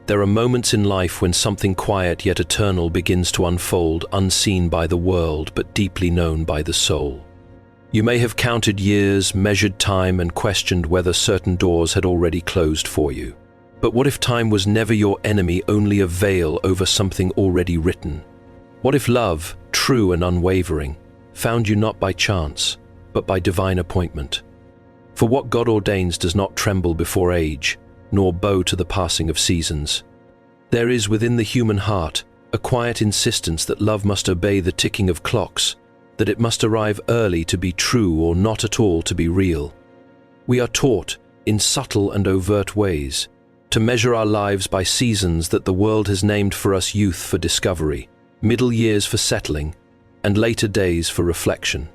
There are moments in life when something quiet yet eternal begins to unfold, unseen by the world but deeply known by the soul. You may have counted years, measured time, and questioned whether certain doors had already closed for you. But what if time was never your enemy, only a veil over something already written? What if love, true and unwavering, found you not by chance, but by divine appointment? For what God ordains does not tremble before age, nor bow to the passing of seasons. There is within the human heart a quiet insistence that love must obey the ticking of clocks, that it must arrive early to be true or not at all to be real. We are taught, in subtle and overt ways, to measure our lives by seasons that the world has named for us: youth for discovery, middle years for settling, and later days for reflection.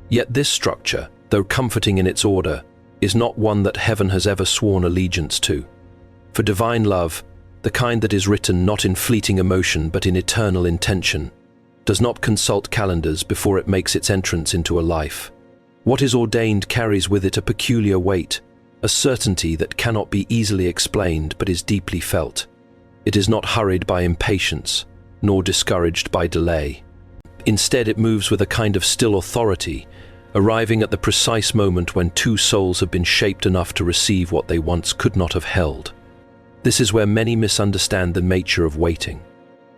Yet this structure, though comforting in its order, is not one that heaven has ever sworn allegiance to. For divine love, the kind that is written not in fleeting emotion but in eternal intention, does not consult calendars before it makes its entrance into a life. What is ordained carries with it a peculiar weight, a certainty that cannot be easily explained but is deeply felt. It is not hurried by impatience, nor discouraged by delay. Instead, it moves with a kind of still authority, arriving at the precise moment when two souls have been shaped enough to receive what they once could not have held. This is where many misunderstand the nature of waiting.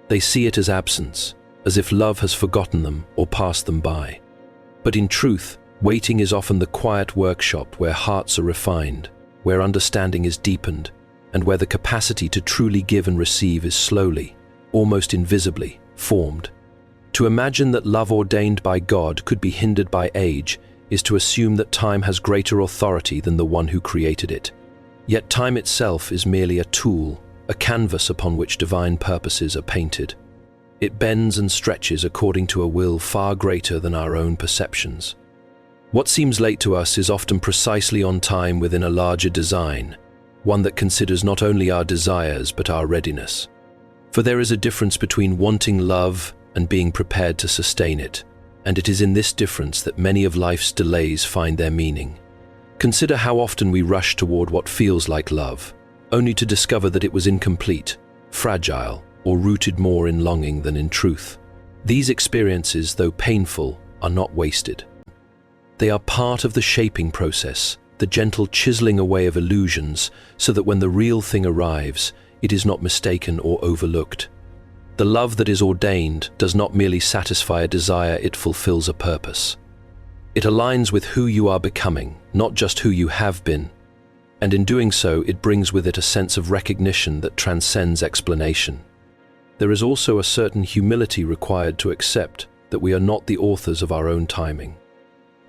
They see it as absence, as if love has forgotten them or passed them by. But in truth, waiting is often the quiet workshop where hearts are refined, where understanding is deepened, and where the capacity to truly give and receive is slowly, almost invisibly, formed. To imagine that love ordained by God could be hindered by age is to assume that time has greater authority than the one who created it. Yet time itself is merely a tool, a canvas upon which divine purposes are painted. It bends and stretches according to a will far greater than our own perceptions. What seems late to us is often precisely on time within a larger design, one that considers not only our desires but our readiness. For there is a difference between wanting love and being prepared to sustain it, and it is in this difference that many of life's delays find their meaning. Consider how often we rush toward what feels like love, only to discover that it was incomplete, fragile, or rooted more in longing than in truth. These experiences, though painful, are not wasted. They are part of the shaping process, the gentle chiseling away of illusions, so that when the real thing arrives, it is not mistaken or overlooked. The love that is ordained does not merely satisfy a desire, it fulfills a purpose. It aligns with who you are becoming, not just who you have been. And in doing so, it brings with it a sense of recognition that transcends explanation. There is also a certain humility required to accept that we are not the authors of our own timing.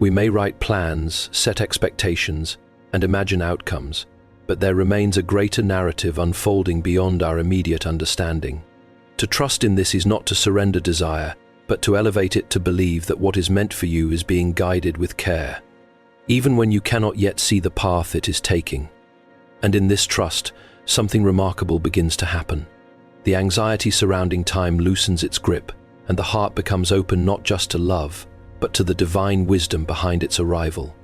We may write plans, set expectations, and imagine outcomes, but there remains a greater narrative unfolding beyond our immediate understanding. To trust in this is not to surrender desire, but to elevate it to believe that what is meant for you is being guided with care, even when you cannot yet see the path it is taking. And in this trust, something remarkable begins to happen. The anxiety surrounding time loosens its grip, and the heart becomes open not just to love, but to the divine wisdom behind its arrival.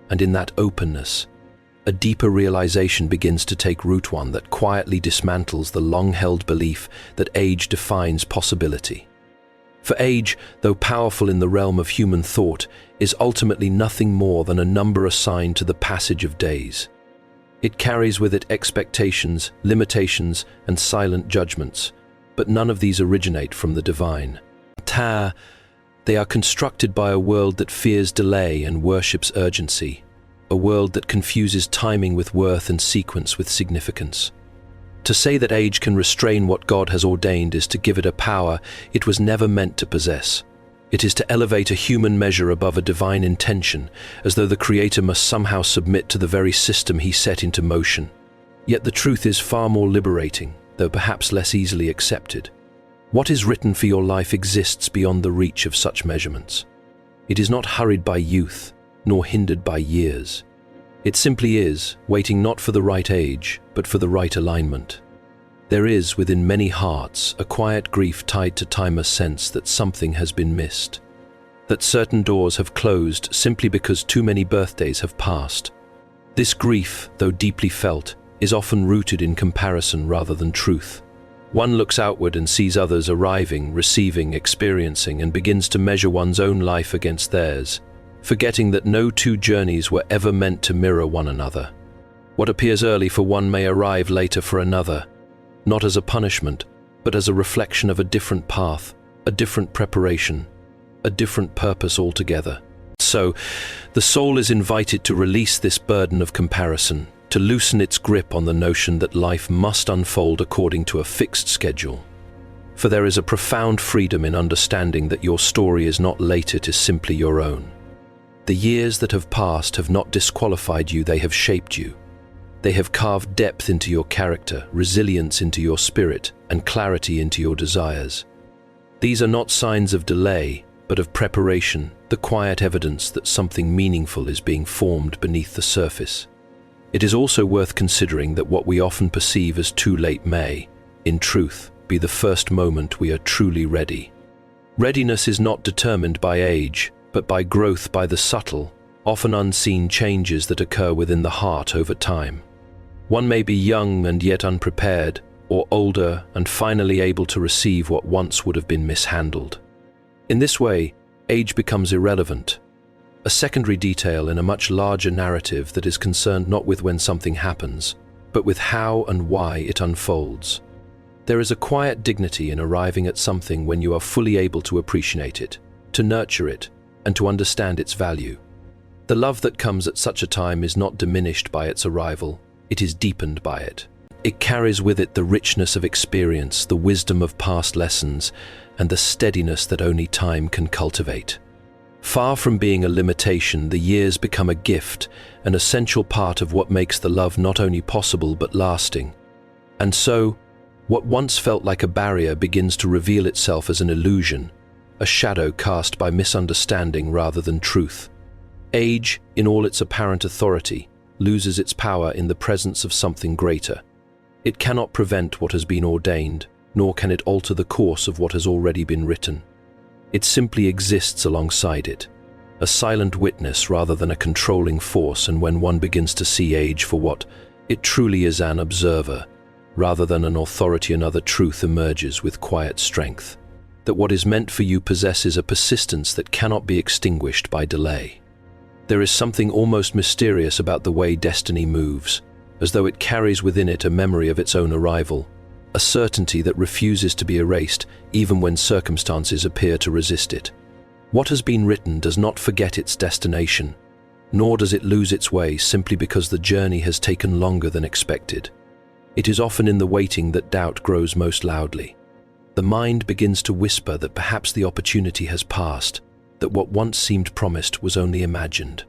And in that openness, a deeper realization begins to take root, one that quietly dismantles the long-held belief that age defines possibility. For age, though powerful in the realm of human thought, is ultimately nothing more than a number assigned to the passage of days. It carries with it expectations, limitations, and silent judgments, but none of these originate from the divine. They are constructed by a world that fears delay and worships urgency, a world that confuses timing with worth and sequence with significance. To say that age can restrain what God has ordained is to give it a power it was never meant to possess. It is to elevate a human measure above a divine intention, as though the Creator must somehow submit to the very system He set into motion. Yet the truth is far more liberating, though perhaps less easily accepted. What is written for your life exists beyond the reach of such measurements. It is not hurried by youth, nor hindered by years. It simply is, waiting not for the right age, but for the right alignment. There is, within many hearts, a quiet grief tied to timeless sense that something has been missed, that certain doors have closed simply because too many birthdays have passed. This grief, though deeply felt, is often rooted in comparison rather than truth. One looks outward and sees others arriving, receiving, experiencing, and begins to measure one's own life against theirs, forgetting that no two journeys were ever meant to mirror one another. What appears early for one may arrive later for another, not as a punishment, but as a reflection of a different path, a different preparation, a different purpose altogether. So, the soul is invited to release this burden of comparison, to loosen its grip on the notion that life must unfold according to a fixed schedule. For there is a profound freedom in understanding that your story is not late, it is simply your own. The years that have passed have not disqualified you, they have shaped you. They have carved depth into your character, resilience into your spirit, and clarity into your desires. These are not signs of delay, but of preparation, the quiet evidence that something meaningful is being formed beneath the surface. It is also worth considering that what we often perceive as too late may, in truth, be the first moment we are truly ready. Readiness is not determined by age, but by growth, by the subtle, often unseen changes that occur within the heart over time. One may be young and yet unprepared, or older and finally able to receive what once would have been mishandled. In this way, age becomes irrelevant, a secondary detail in a much larger narrative that is concerned not with when something happens, but with how and why it unfolds. There is a quiet dignity in arriving at something when you are fully able to appreciate it, to nurture it, and to understand its value. The love that comes at such a time is not diminished by its arrival, it is deepened by it. It carries with it the richness of experience, the wisdom of past lessons, and the steadiness that only time can cultivate. Far from being a limitation, the years become a gift, an essential part of what makes the love not only possible but lasting. And so, what once felt like a barrier begins to reveal itself as an illusion, a shadow cast by misunderstanding rather than truth. Age, in all its apparent authority, loses its power in the presence of something greater. It cannot prevent what has been ordained, nor can it alter the course of what has already been written. It simply exists alongside it, a silent witness rather than a controlling force, and when one begins to see age for what it truly is, an observer, rather than an authority, another truth emerges with quiet strength, that what is meant for you possesses a persistence that cannot be extinguished by delay. There is something almost mysterious about the way destiny moves, as though it carries within it a memory of its own arrival, a certainty that refuses to be erased even when circumstances appear to resist it. What has been written does not forget its destination, nor does it lose its way simply because the journey has taken longer than expected. It is often in the waiting that doubt grows most loudly. The mind begins to whisper that perhaps the opportunity has passed, that what once seemed promised was only imagined.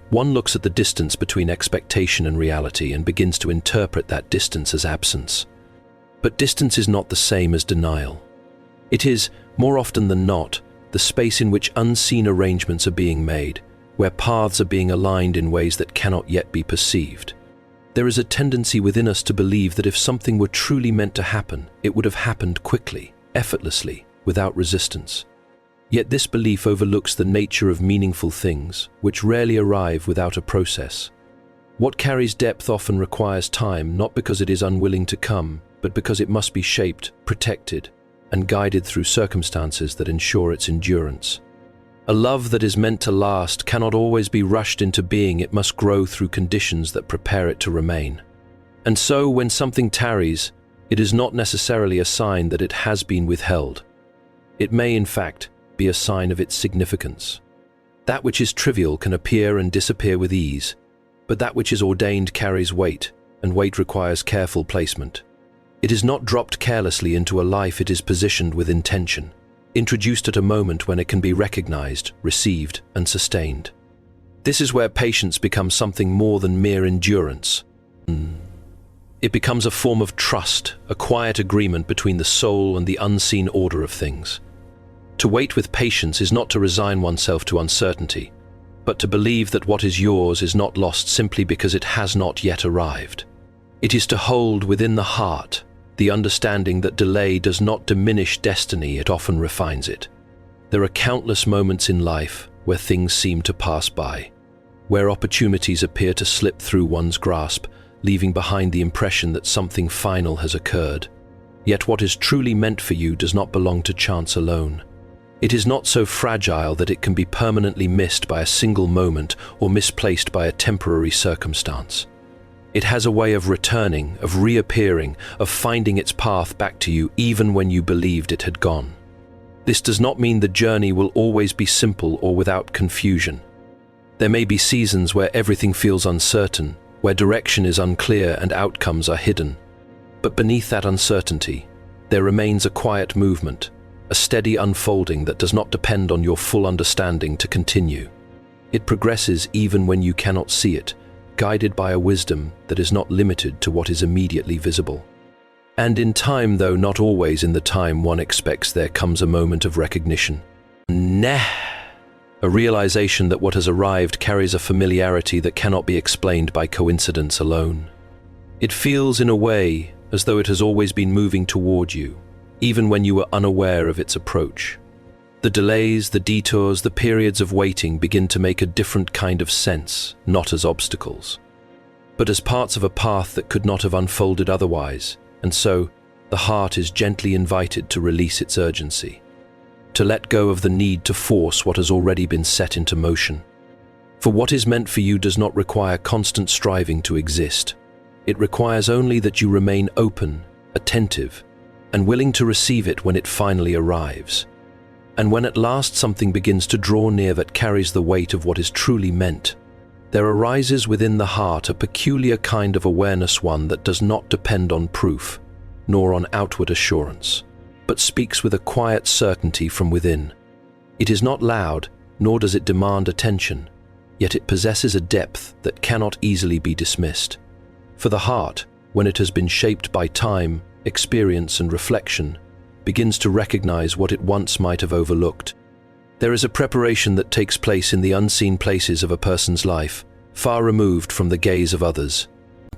One looks at the distance between expectation and reality and begins to interpret that distance as absence. But distance is not the same as denial. It is, more often than not, the space in which unseen arrangements are being made, where paths are being aligned in ways that cannot yet be perceived. There is a tendency within us to believe that if something were truly meant to happen, it would have happened quickly, effortlessly, without resistance. Yet this belief overlooks the nature of meaningful things, which rarely arrive without a process. What carries depth often requires time, not because it is unwilling to come, but because it must be shaped, protected, and guided through circumstances that ensure its endurance. A love that is meant to last cannot always be rushed into being, it must grow through conditions that prepare it to remain. And so, when something tarries, it is not necessarily a sign that it has been withheld. It may, in fact, be a sign of its significance. That which is trivial can appear and disappear with ease, but that which is ordained carries weight, and weight requires careful placement. It is not dropped carelessly into a life, it is positioned with intention, introduced at a moment when it can be recognized, received, and sustained. This is where patience becomes something more than mere endurance. It becomes a form of trust, a quiet agreement between the soul and the unseen order of things. To wait with patience is not to resign oneself to uncertainty, but to believe that what is yours is not lost simply because it has not yet arrived. It is to hold within the heart the understanding that delay does not diminish destiny, it often refines it. There are countless moments in life where things seem to pass by, where opportunities appear to slip through one's grasp, leaving behind the impression that something final has occurred. Yet what is truly meant for you does not belong to chance alone. It is not so fragile that it can be permanently missed by a single moment or misplaced by a temporary circumstance. It has a way of returning, of reappearing, of finding its path back to you even when you believed it had gone. This does not mean the journey will always be simple or without confusion. There may be seasons where everything feels uncertain, where direction is unclear and outcomes are hidden. But beneath that uncertainty, there remains a quiet movement, a steady unfolding that does not depend on your full understanding to continue. It progresses even when you cannot see it, guided by a wisdom that is not limited to what is immediately visible. And in time, though not always in the time one expects, there comes a moment of recognition. A realization that what has arrived carries a familiarity that cannot be explained by coincidence alone. It feels, in a way, as though it has always been moving toward you, even when you were unaware of its approach. The delays, the detours, the periods of waiting begin to make a different kind of sense, not as obstacles, but as parts of a path that could not have unfolded otherwise, and so the heart is gently invited to release its urgency, to let go of the need to force what has already been set into motion. For what is meant for you does not require constant striving to exist. It requires only that you remain open, attentive, and willing to receive it when it finally arrives. And when at last something begins to draw near that carries the weight of what is truly meant, there arises within the heart a peculiar kind of awareness, one that does not depend on proof, nor on outward assurance, but speaks with a quiet certainty from within. It is not loud, nor does it demand attention, yet it possesses a depth that cannot easily be dismissed. For the heart, when it has been shaped by time, experience, and reflection, begins to recognize what it once might have overlooked. There is a preparation that takes place in the unseen places of a person's life, far removed from the gaze of others.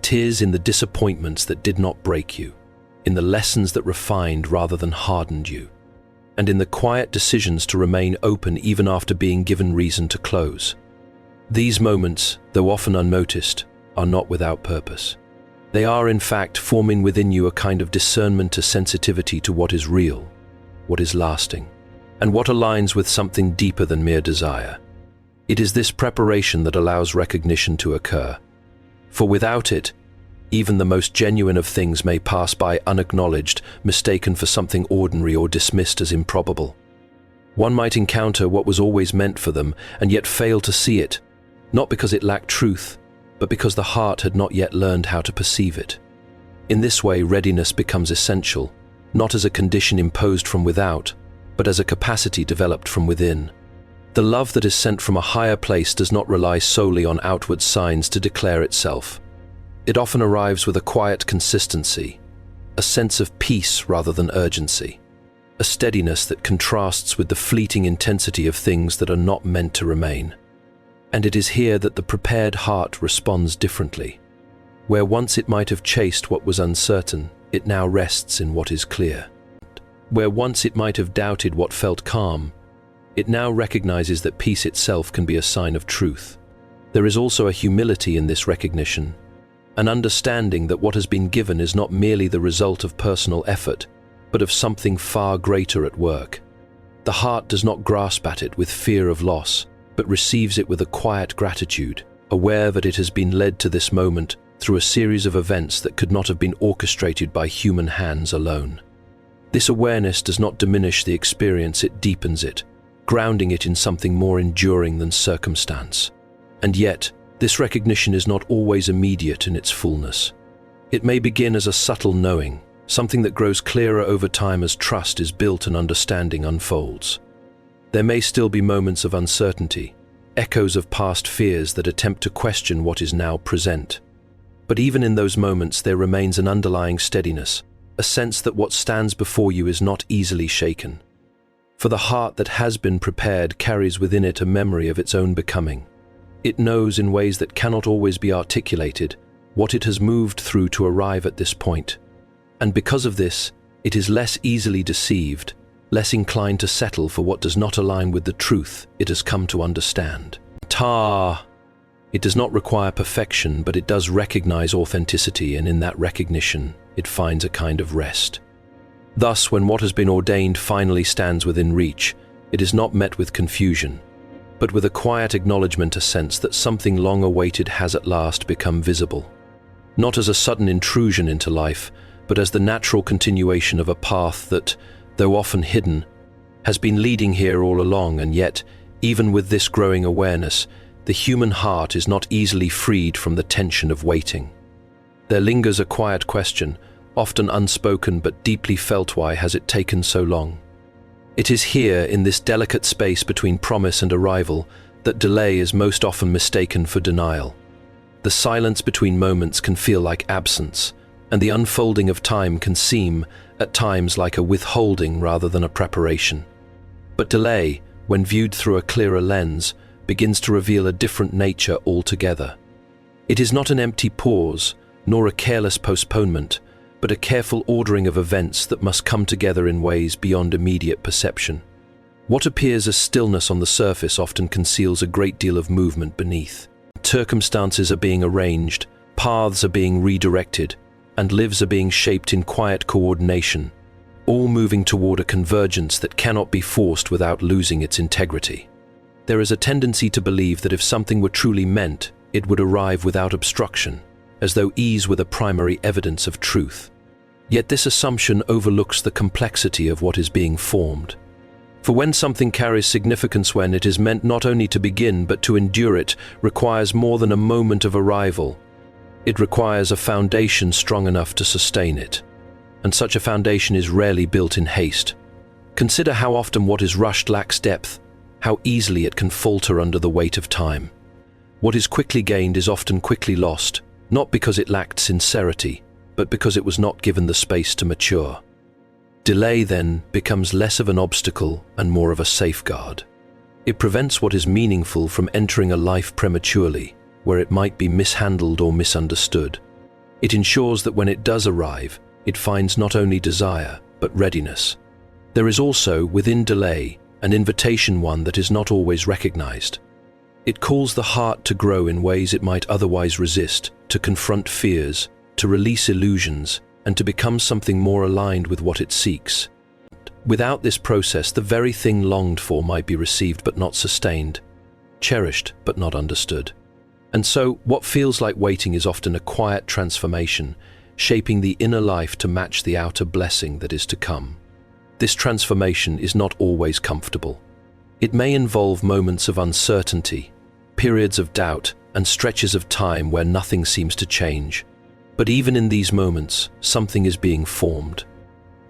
'Tis in the disappointments that did not break you, in the lessons that refined rather than hardened you, and in the quiet decisions to remain open even after being given reason to close. These moments, though often unnoticed, are not without purpose. They are, in fact, forming within you a kind of discernment, a sensitivity to what is real, what is lasting, and what aligns with something deeper than mere desire. It is this preparation that allows recognition to occur. For without it, even the most genuine of things may pass by unacknowledged, mistaken for something ordinary or dismissed as improbable. One might encounter what was always meant for them and yet fail to see it, not because it lacked truth, but because the heart had not yet learned how to perceive it. In this way, readiness becomes essential, not as a condition imposed from without, but as a capacity developed from within. The love that is sent from a higher place does not rely solely on outward signs to declare itself. It often arrives with a quiet consistency, a sense of peace rather than urgency, a steadiness that contrasts with the fleeting intensity of things that are not meant to remain. And it is here that the prepared heart responds differently. Where once it might have chased what was uncertain, it now rests in what is clear. Where once it might have doubted what felt calm, it now recognizes that peace itself can be a sign of truth. There is also a humility in this recognition, an understanding that what has been given is not merely the result of personal effort, but of something far greater at work. The heart does not grasp at it with fear of loss, but receives it with a quiet gratitude, aware that it has been led to this moment through a series of events that could not have been orchestrated by human hands alone. This awareness does not diminish the experience, it deepens it, grounding it in something more enduring than circumstance. And yet, this recognition is not always immediate in its fullness. It may begin as a subtle knowing, something that grows clearer over time as trust is built and understanding unfolds. There may still be moments of uncertainty, echoes of past fears that attempt to question what is now present. But even in those moments, there remains an underlying steadiness, a sense that what stands before you is not easily shaken. For the heart that has been prepared carries within it a memory of its own becoming. It knows in ways that cannot always be articulated what it has moved through to arrive at this point. And because of this, it is less easily deceived, less inclined to settle for what does not align with the truth it has come to understand. It does not require perfection, but it does recognize authenticity, and in that recognition, it finds a kind of rest. Thus, when what has been ordained finally stands within reach, it is not met with confusion, but with a quiet acknowledgement, a sense that something long awaited has at last become visible. Not as a sudden intrusion into life, but as the natural continuation of a path that, though often hidden, has been leading here all along. And yet, even with this growing awareness, the human heart is not easily freed from the tension of waiting. There lingers a quiet question, often unspoken but deeply felt: why has it taken so long? It is here, in this delicate space between promise and arrival, that delay is most often mistaken for denial. The silence between moments can feel like absence, and the unfolding of time can seem, at times, like a withholding rather than a preparation. But delay, when viewed through a clearer lens, begins to reveal a different nature altogether. It is not an empty pause, nor a careless postponement, but a careful ordering of events that must come together in ways beyond immediate perception. What appears as stillness on the surface often conceals a great deal of movement beneath. Circumstances are being arranged, paths are being redirected, and lives are being shaped in quiet coordination, all moving toward a convergence that cannot be forced without losing its integrity. There is a tendency to believe that if something were truly meant, it would arrive without obstruction, as though ease were the primary evidence of truth. Yet this assumption overlooks the complexity of what is being formed. For when something carries significance, when it is meant not only to begin but to endure, it requires more than a moment of arrival. It requires a foundation strong enough to sustain it. And such a foundation is rarely built in haste. Consider how often what is rushed lacks depth, how easily it can falter under the weight of time. What is quickly gained is often quickly lost, not because it lacked sincerity, but because it was not given the space to mature. Delay, then, becomes less of an obstacle and more of a safeguard. It prevents what is meaningful from entering a life prematurely, where it might be mishandled or misunderstood. It ensures that when it does arrive, it finds not only desire, but readiness. There is also, within delay, an invitation, one that is not always recognized. It calls the heart to grow in ways it might otherwise resist, to confront fears, to release illusions, and to become something more aligned with what it seeks. Without this process, the very thing longed for might be received but not sustained, cherished but not understood. And so, what feels like waiting is often a quiet transformation, shaping the inner life to match the outer blessing that is to come. This transformation is not always comfortable. It may involve moments of uncertainty, periods of doubt, and stretches of time where nothing seems to change. But even in these moments, something is being formed.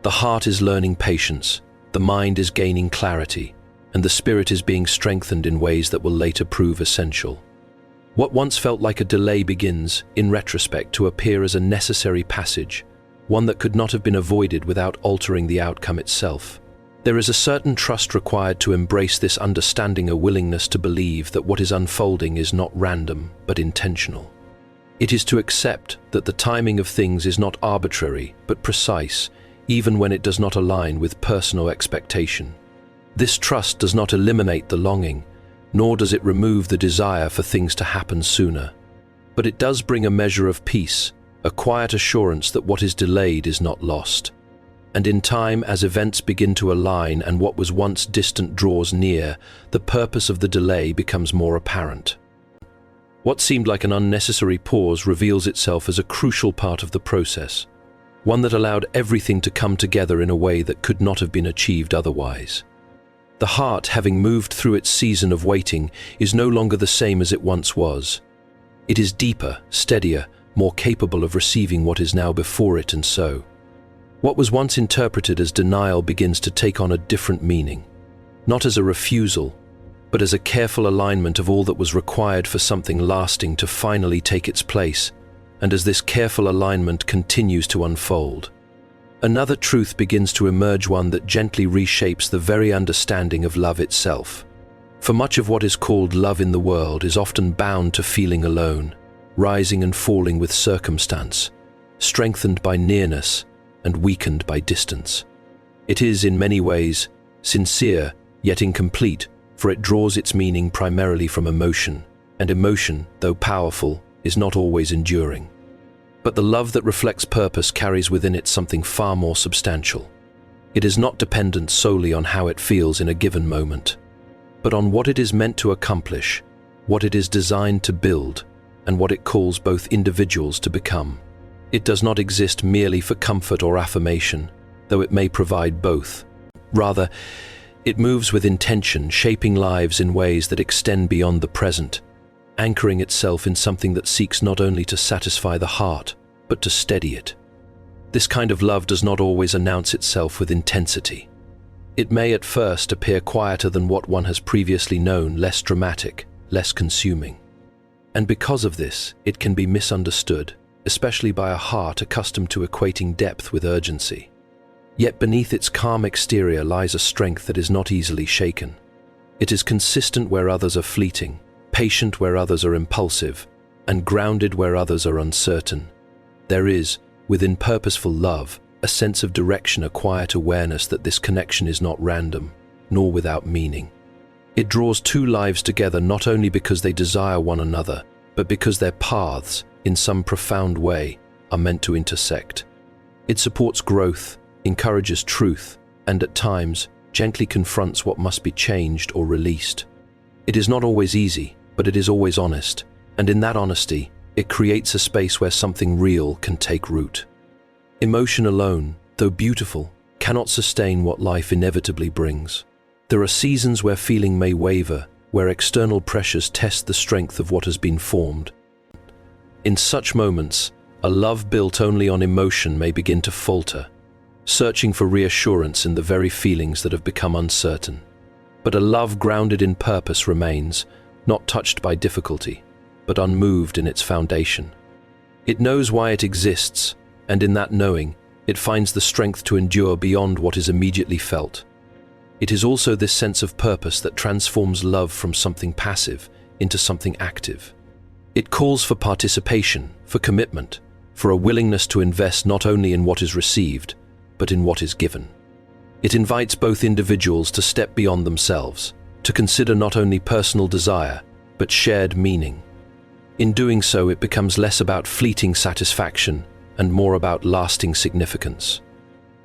The heart is learning patience, the mind is gaining clarity, and the spirit is being strengthened in ways that will later prove essential. What once felt like a delay begins, in retrospect, to appear as a necessary passage, one that could not have been avoided without altering the outcome itself. There is a certain trust required to embrace this understanding, a willingness to believe that what is unfolding is not random, but intentional. It is to accept that the timing of things is not arbitrary, but precise, even when it does not align with personal expectation. This trust does not eliminate the longing, nor does it remove the desire for things to happen sooner. But it does bring a measure of peace, a quiet assurance that what is delayed is not lost. And in time, as events begin to align and what was once distant draws near, the purpose of the delay becomes more apparent. What seemed like an unnecessary pause reveals itself as a crucial part of the process, one that allowed everything to come together in a way that could not have been achieved otherwise. The heart, having moved through its season of waiting, is no longer the same as it once was. It is deeper, steadier, more capable of receiving what is now before it, and so what was once interpreted as denial begins to take on a different meaning, not as a refusal, but as a careful alignment of all that was required for something lasting to finally take its place. And as this careful alignment continues to unfold, another truth begins to emerge, one that gently reshapes the very understanding of love itself. For much of what is called love in the world is often bound to feeling alone, rising and falling with circumstance, strengthened by nearness and weakened by distance. It is, in many ways, sincere, yet incomplete, for it draws its meaning primarily from emotion, and emotion, though powerful, is not always enduring. But the love that reflects purpose carries within it something far more substantial. It is not dependent solely on how it feels in a given moment, but on what it is meant to accomplish, what it is designed to build, and what it calls both individuals to become. It does not exist merely for comfort or affirmation, though it may provide both. Rather, it moves with intention, shaping lives in ways that extend beyond the present, anchoring itself in something that seeks not only to satisfy the heart, but to steady it. This kind of love does not always announce itself with intensity. It may at first appear quieter than what one has previously known, less dramatic, less consuming. And because of this, it can be misunderstood, especially by a heart accustomed to equating depth with urgency. Yet beneath its calm exterior lies a strength that is not easily shaken. It is consistent where others are fleeting, patient where others are impulsive, and grounded where others are uncertain. There is, within purposeful love, a sense of direction, a quiet awareness that this connection is not random, nor without meaning. It draws two lives together not only because they desire one another, but because their paths, in some profound way, are meant to intersect. It supports growth, encourages truth, and at times, gently confronts what must be changed or released. It is not always easy, but it is always honest, and in that honesty, it creates a space where something real can take root. Emotion alone, though beautiful, cannot sustain what life inevitably brings. There are seasons where feeling may waver, where external pressures test the strength of what has been formed. In such moments, a love built only on emotion may begin to falter, searching for reassurance in the very feelings that have become uncertain. But a love grounded in purpose remains, not touched by difficulty, but unmoved in its foundation. It knows why it exists, and in that knowing, it finds the strength to endure beyond what is immediately felt. It is also this sense of purpose that transforms love from something passive into something active. It calls for participation, for commitment, for a willingness to invest not only in what is received, but in what is given. It invites both individuals to step beyond themselves, to consider not only personal desire, but shared meaning. In doing so, it becomes less about fleeting satisfaction and more about lasting significance.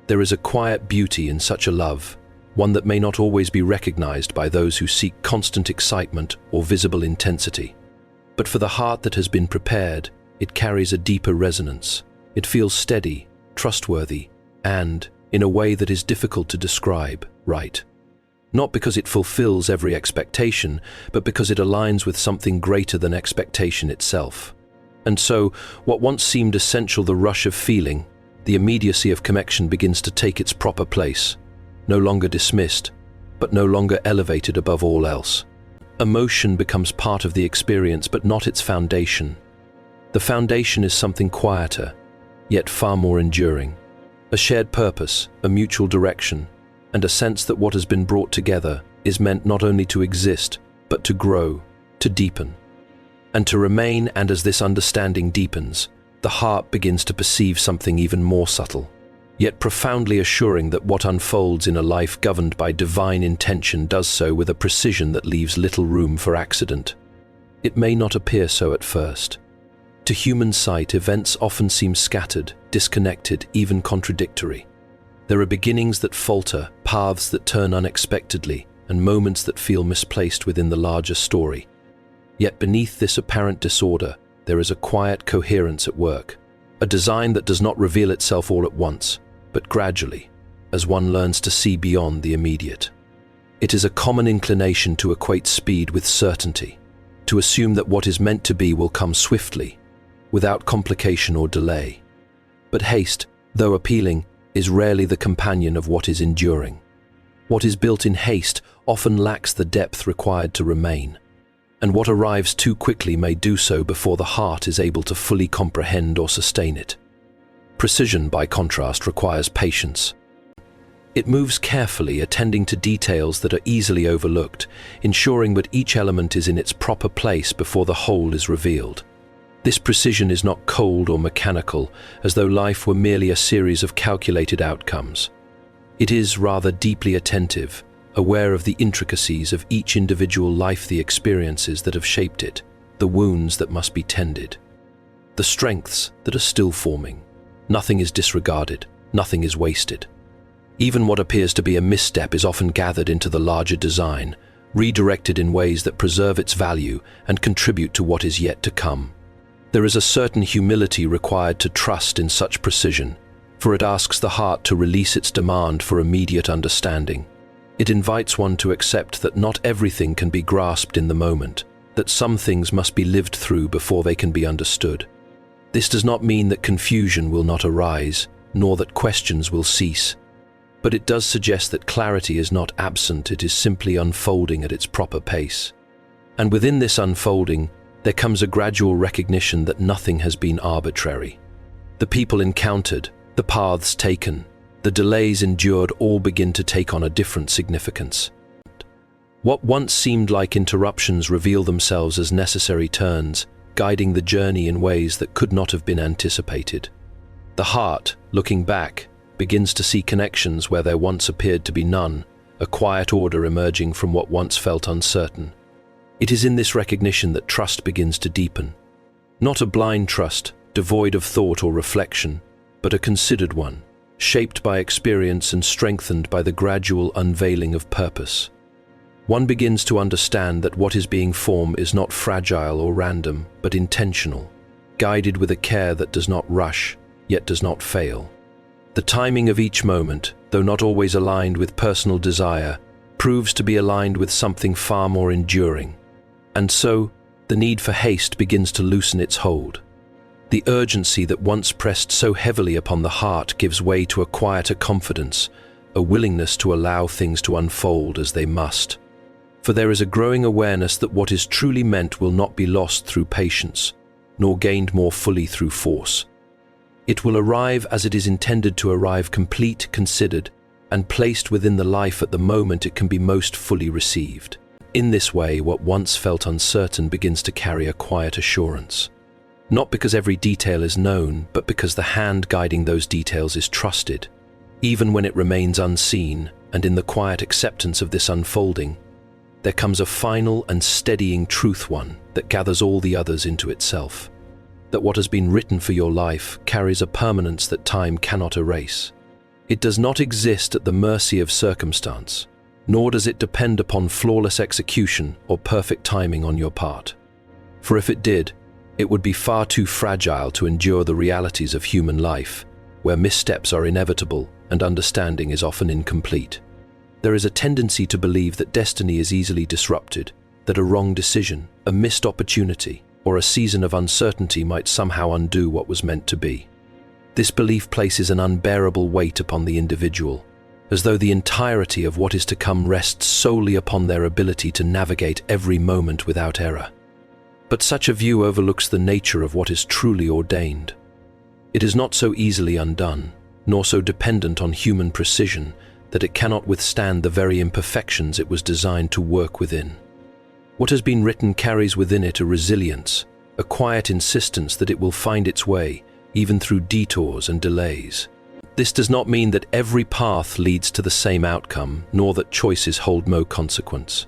There is a quiet beauty in such a love, one that may not always be recognized by those who seek constant excitement or visible intensity. But for the heart that has been prepared, it carries a deeper resonance. It feels steady, trustworthy, and, in a way that is difficult to describe, right. Not because it fulfills every expectation, but because it aligns with something greater than expectation itself. And so, what once seemed essential, the rush of feeling, the immediacy of connection, begins to take its proper place, no longer dismissed, but no longer elevated above all else. Emotion becomes part of the experience, but not its foundation. The foundation is something quieter, yet far more enduring. A shared purpose, a mutual direction, and a sense that what has been brought together is meant not only to exist, but to grow, to deepen, and to remain. And as this understanding deepens, the heart begins to perceive something even more subtle, yet profoundly assuring, that what unfolds in a life governed by divine intention does so with a precision that leaves little room for accident. It may not appear so at first. To human sight, events often seem scattered, disconnected, even contradictory. There are beginnings that falter, paths that turn unexpectedly, and moments that feel misplaced within the larger story. Yet beneath this apparent disorder, there is a quiet coherence at work, a design that does not reveal itself all at once, but gradually, as one learns to see beyond the immediate. It is a common inclination to equate speed with certainty, to assume that what is meant to be will come swiftly, without complication or delay. But haste, though appealing, is rarely the companion of what is enduring. What is built in haste often lacks the depth required to remain, and what arrives too quickly may do so before the heart is able to fully comprehend or sustain it. Precision, by contrast, requires patience. It moves carefully, attending to details that are easily overlooked, ensuring that each element is in its proper place before the whole is revealed. This precision is not cold or mechanical, as though life were merely a series of calculated outcomes. It is rather deeply attentive, aware of the intricacies of each individual life, the experiences that have shaped it, the wounds that must be tended, the strengths that are still forming. Nothing is disregarded, nothing is wasted. Even what appears to be a misstep is often gathered into the larger design, redirected in ways that preserve its value and contribute to what is yet to come. There is a certain humility required to trust in such precision, for it asks the heart to release its demand for immediate understanding. It invites one to accept that not everything can be grasped in the moment, that some things must be lived through before they can be understood. This does not mean that confusion will not arise, nor that questions will cease, but it does suggest that clarity is not absent, it is simply unfolding at its proper pace. And within this unfolding, there comes a gradual recognition that nothing has been arbitrary. The people encountered, the paths taken, the delays endured all begin to take on a different significance. What once seemed like interruptions reveal themselves as necessary turns, guiding the journey in ways that could not have been anticipated. The heart, looking back, begins to see connections where there once appeared to be none, a quiet order emerging from what once felt uncertain. It is in this recognition that trust begins to deepen. Not a blind trust, devoid of thought or reflection, but a considered one, shaped by experience and strengthened by the gradual unveiling of purpose. One begins to understand that what is being formed is not fragile or random, but intentional, guided with a care that does not rush, yet does not fail. The timing of each moment, though not always aligned with personal desire, proves to be aligned with something far more enduring. And so, the need for haste begins to loosen its hold. The urgency that once pressed so heavily upon the heart gives way to a quieter confidence, a willingness to allow things to unfold as they must. For there is a growing awareness that what is truly meant will not be lost through patience, nor gained more fully through force. It will arrive as it is intended to arrive, complete, considered, and placed within the life at the moment it can be most fully received. In this way, what once felt uncertain begins to carry a quiet assurance. Not because every detail is known, but because the hand guiding those details is trusted. Even when it remains unseen, and in the quiet acceptance of this unfolding, there comes a final and steadying truth, one that gathers all the others into itself. That what has been written for your life carries a permanence that time cannot erase. It does not exist at the mercy of circumstance, nor does it depend upon flawless execution or perfect timing on your part. For if it did, it would be far too fragile to endure the realities of human life, where missteps are inevitable and understanding is often incomplete. There is a tendency to believe that destiny is easily disrupted, that a wrong decision, a missed opportunity, or a season of uncertainty might somehow undo what was meant to be. This belief places an unbearable weight upon the individual, as though the entirety of what is to come rests solely upon their ability to navigate every moment without error. But such a view overlooks the nature of what is truly ordained. It is not so easily undone, nor so dependent on human precision that it cannot withstand the very imperfections it was designed to work within. What has been written carries within it a resilience, a quiet insistence that it will find its way, even through detours and delays. This does not mean that every path leads to the same outcome, nor that choices hold no consequence.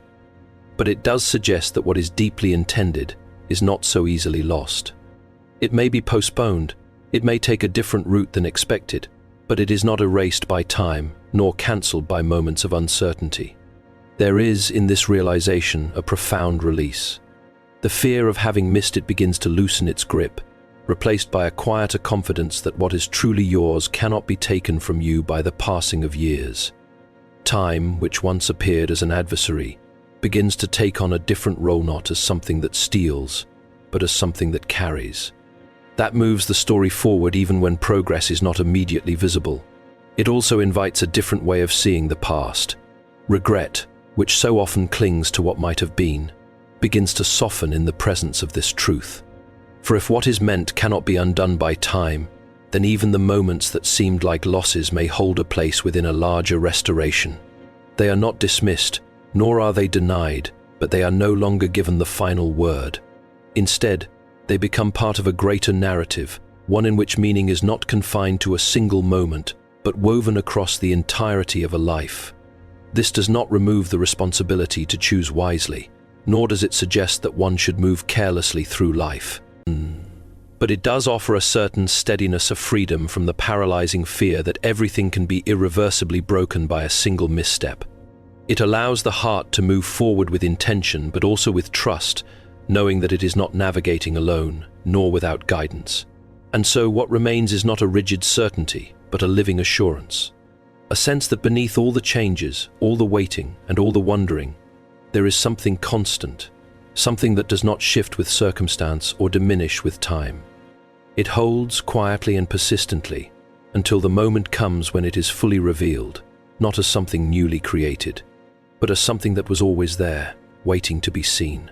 But it does suggest that what is deeply intended is not so easily lost. It may be postponed, it may take a different route than expected, but it is not erased by time, nor cancelled by moments of uncertainty. There is, in this realization, a profound release. The fear of having missed it begins to loosen its grip, replaced by a quieter confidence that what is truly yours cannot be taken from you by the passing of years. Time, which once appeared as an adversary, begins to take on a different role, not as something that steals, but as something that carries. That moves the story forward even when progress is not immediately visible. It also invites a different way of seeing the past. Regret, which so often clings to what might have been, begins to soften in the presence of this truth. For if what is meant cannot be undone by time, then even the moments that seemed like losses may hold a place within a larger restoration. They are not dismissed, nor are they denied, but they are no longer given the final word. Instead, they become part of a greater narrative, one in which meaning is not confined to a single moment, but woven across the entirety of a life. This does not remove the responsibility to choose wisely, nor does it suggest that one should move carelessly through life. But it does offer a certain steadiness of freedom from the paralyzing fear that everything can be irreversibly broken by a single misstep. It allows the heart to move forward with intention, but also with trust, knowing that it is not navigating alone, nor without guidance. And so what remains is not a rigid certainty, but a living assurance. A sense that beneath all the changes, all the waiting, and all the wondering, there is something constant, something that does not shift with circumstance or diminish with time. It holds quietly and persistently until the moment comes when it is fully revealed, not as something newly created, but as something that was always there, waiting to be seen.